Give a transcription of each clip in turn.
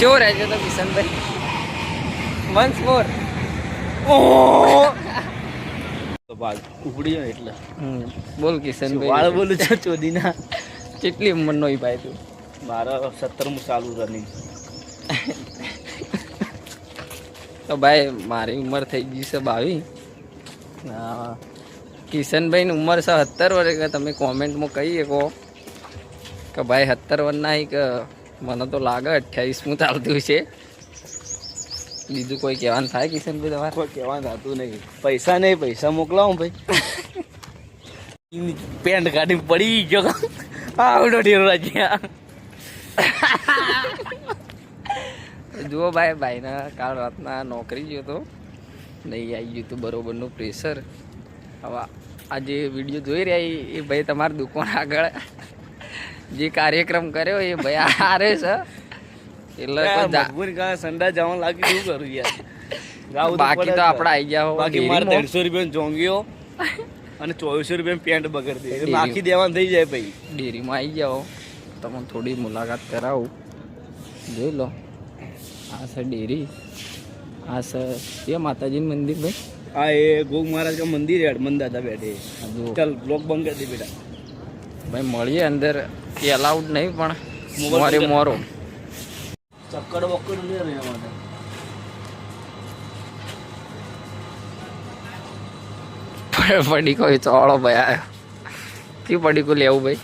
ચો રહેજો તો કિશનભાઈ વન્સ મોર ઉપડી જાય એટલે બોલ કિશનભાઈ વાળ બોલું છે ચોદીના. કેટલી ઉંમરનો ઈ ભાઈ તું? મારા 17મું ચાલુ રનિંગ. તો ભાઈ મારી ઉંમર થઈ ગઈ છે 22. કિશનભાઈની ઉંમર છે 17 વર્ષ. તમે કોમેન્ટમાં કહી શકો કે ભાઈ 17 વર્ષના કે મને તો લાગે 28મું ચાલતું છે. બીજું કોઈ કહેવાનું થાય કિશનભાઈ તમારે? કોઈ કહેવાનું થતું નહીં. પૈસા મોકલાવો ભાઈ. પેન્ટ કાઢી પડી ગયો આવડો ઢેરો રાજ્યા. જુઓ ભાઈ ભાઈને કાલ રાતના નોકરી ગયો તો નહીં આવી ગયું હતું બરોબરનું પ્રેશર. હવે આ જે વિડીયો જોઈ રહ્યા એ ભાઈ તમારી દુકાન આગળ જે કાર્યક્રમ કર્યો એ ભાઈ હારે છે. એટલે સંડા જવાનું લાગે શું કરું યાર. બાકી તો આપણે આવી ગયા બાકી મારે 150 રૂપિયા જોંગ્યો અને 2400 રૂપિયા પેન્ટ બગડી દે બાકી દેવાનું થઈ જાય ભાઈ. ડેરીમાં આવી જાઓ તમને થોડી મુલાકાત કરાવું. જોઈ લો આ છે ડેરી. આ છે એ માતાજીનું મંદિર ભાઈ. હા એ ગોગ મહારાજ કા મંદિર है हनुमान दादा बैठे. चल ब्लॉग बंद कर दे बेटा. भाई મળીએ અંદર. એ અલાઉડ નહીં પણ મોરે મોરો ચક્કર બક્કર લે રે માટે પડી કોઈ ચોળો ભાઈ આવ્યો. કયું પડીકું લેવું ભાઈ?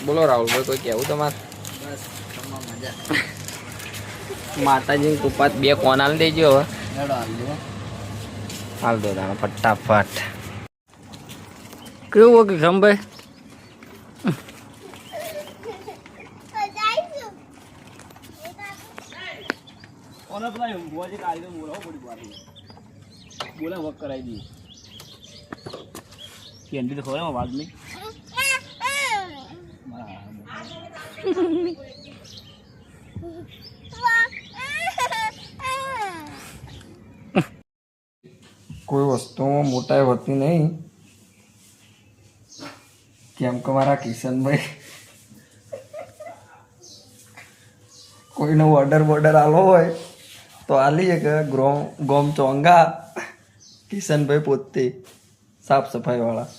બોલો રાહુલભાઈ કોઈ કહેવું તમારે? બસ મજા. માતાજીની કૃપાત 2 કોન હાલ દેજો હવે. હાલ દો તાણે ફટાફટ. કેવું કે ખંભાઈ? ઓને પેલા બોજે કાઢી દો બોલાવો પડી બારી. બોલા વક કરાવી દી. કેન્ડી તો ખોરે વાગ નહીં. કોઈ વસ્તુમાં મોટાઈ હોતી નહીં. કેમ કે મારા કિશનભાઈ કોઈનો ઓર્ડર આલો હોય તો આલીએ કે ગોમ ચોંગા. કિશનભાઈ પોતે સાફ સફાઈ વાળા.